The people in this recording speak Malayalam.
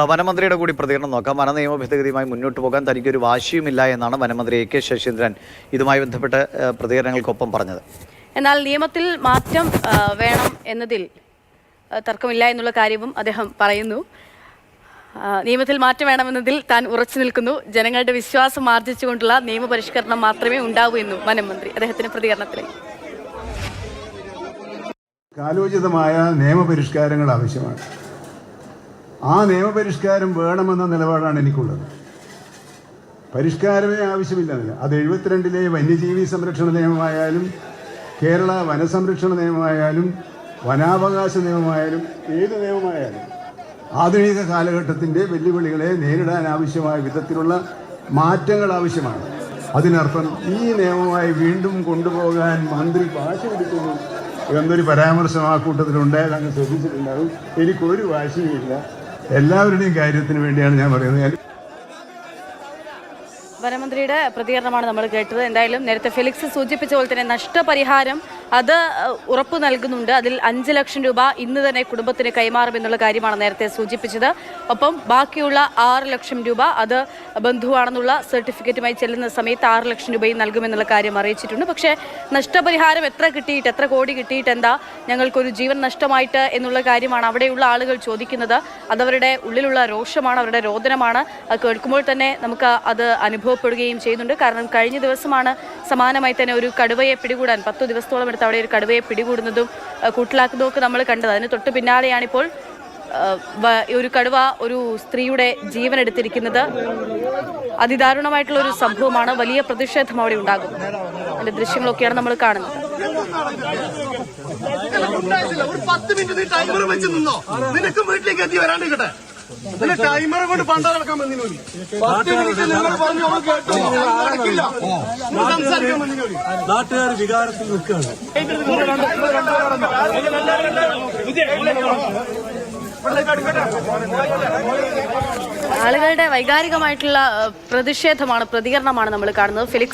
വനമന്ത്രിയുടെ കൂടി പ്രതികരണം നോക്കാം. വനനിയമ ഭേദഗതിയുമായി മുന്നോട്ട് പോകാൻ തനിക്കൊരു വാശിയുമില്ല എന്നാണ് വനമന്ത്രി എ കെ ശശീന്ദ്രൻ ഇതുമായി ബന്ധപ്പെട്ട് പ്രതികരണങ്ങൾക്കൊപ്പം പറഞ്ഞത്. എന്നാൽ നിയമത്തിൽ മാറ്റം വേണം എന്നതിൽ തർക്കമില്ല എന്നുള്ള കാര്യവും അദ്ദേഹം പറയുന്നു. നിയമത്തിൽ മാറ്റം വേണമെന്നതിൽ താൻ ഉറച്ചു നിൽക്കുന്നു. ജനങ്ങളുടെ വിശ്വാസം ആർജിച്ചുകൊണ്ടുള്ള നിയമപരിഷ്കരണം മാത്രമേ ഉണ്ടാവൂ എന്നും വനമന്ത്രി അദ്ദേഹത്തിന്റെ പ്രതികരണത്തിലേക്ക്. കാലോചിതമായ നിയമപരിഷ്കാരങ്ങൾ ആവശ്യമാണ്. ആ നിയമപരിഷ്കാരം വേണമെന്ന നിലപാടാണ് എനിക്കുള്ളത്. പരിഷ്കാരമേ ആവശ്യമില്ലെന്നില്ല. അത് 72-ലെ വന്യജീവി സംരക്ഷണ നിയമമായാലും കേരള വനസംരക്ഷണ നിയമമായാലും വനാവകാശ നിയമമായാലും ഏത് നിയമമായാലും ആധുനിക കാലഘട്ടത്തിൻ്റെ വെല്ലുവിളികളെ നേരിടാൻ ആവശ്യമായ വിധത്തിലുള്ള മാറ്റങ്ങൾ ആവശ്യമാണ്. അതിനർത്ഥം ഈ നിയമമായി വീണ്ടും കൊണ്ടുപോകാൻ മന്ത്രി വാശി പിടിക്കുന്നു എന്നൊരു പരാമർശം ആ കൂട്ടത്തിലുണ്ടായത് അങ്ങ് ശ്രദ്ധിച്ചിട്ടുണ്ടാകും. എനിക്കൊരു വാശിയുമില്ല. എല്ലാവരുടെയും കാര്യത്തിന് വേണ്ടിയാണ് ഞാൻ പറയുന്നത്. വനമന്ത്രിയുടെ പ്രതികരണമാണ് നമ്മൾ കേട്ടത്. എന്തായാലും നേരത്തെ ഫെലിക്സ് സൂചിപ്പിച്ച പോലെ തന്നെ നഷ്ടപരിഹാരം അത് ഉറപ്പു നൽകുന്നുണ്ട്. അതിൽ 5 ലക്ഷം രൂപ ഇന്ന് തന്നെ കുടുംബത്തിന് കൈമാറുമെന്നുള്ള കാര്യമാണ് നേരത്തെ സൂചിപ്പിച്ചത്. ഒപ്പം ബാക്കിയുള്ള 6 ലക്ഷം രൂപ അത് ബന്ധുവാണെന്നുള്ള സർട്ടിഫിക്കറ്റുമായി ചെല്ലുന്ന സമയത്ത് 6 ലക്ഷം രൂപയും നൽകുമെന്നുള്ള കാര്യം അറിയിച്ചിട്ടുണ്ട്. പക്ഷേ നഷ്ടപരിഹാരം എത്ര കോടി കിട്ടിയിട്ട് എന്താ, ഞങ്ങൾക്കൊരു ജീവൻ നഷ്ടമായിട്ട് എന്നുള്ള കാര്യമാണ് അവിടെയുള്ള ആളുകൾ ചോദിക്കുന്നത്. അതവരുടെ ഉള്ളിലുള്ള രോഷമാണ്, അവരുടെ രോദനമാണ്. അത് കേൾക്കുമ്പോൾ തന്നെ നമുക്ക് അത് അനുഭവപ്പെടുകയും ചെയ്യുന്നുണ്ട്. കാരണം കഴിഞ്ഞ ദിവസമാണ് സമാനമായി തന്നെ ഒരു കടുവയെ പിടികൂടാൻ 10 ദിവസത്തോളം എടുത്ത് അവിടെ ഒരു കടുവയെ പിടികൂടുന്നതും കൂട്ടിലാക്കുന്നതും നമ്മൾ കണ്ടത്. അതിന് തൊട്ട് പിന്നാലെയാണിപ്പോൾ ഒരു കടുവ ഒരു സ്ത്രീയുടെ ജീവൻ എടുത്തിരിക്കുന്നത്. അതിദാരുണമായിട്ടുള്ള ഒരു സംഭവമാണ്. വലിയ പ്രതിഷേധം അവിടെ ഉണ്ടാകുന്നത്. അതിന്റെ ദൃശ്യങ്ങളൊക്കെയാണ് നമ്മൾ കാണുന്നത്. ടൈമർ കൊണ്ട് പണ്ടാറക്കാൻ നാട്ടുകാർ വികാരത്തിൽ നിൽക്കുകയാണ്. ആളുകളുടെ വൈകാരികമായിട്ടുള്ള പ്രതിഷേധമാണ്, പ്രതികരണമാണ് നമ്മൾ കാണുന്നത്. ഫെലിക്സ്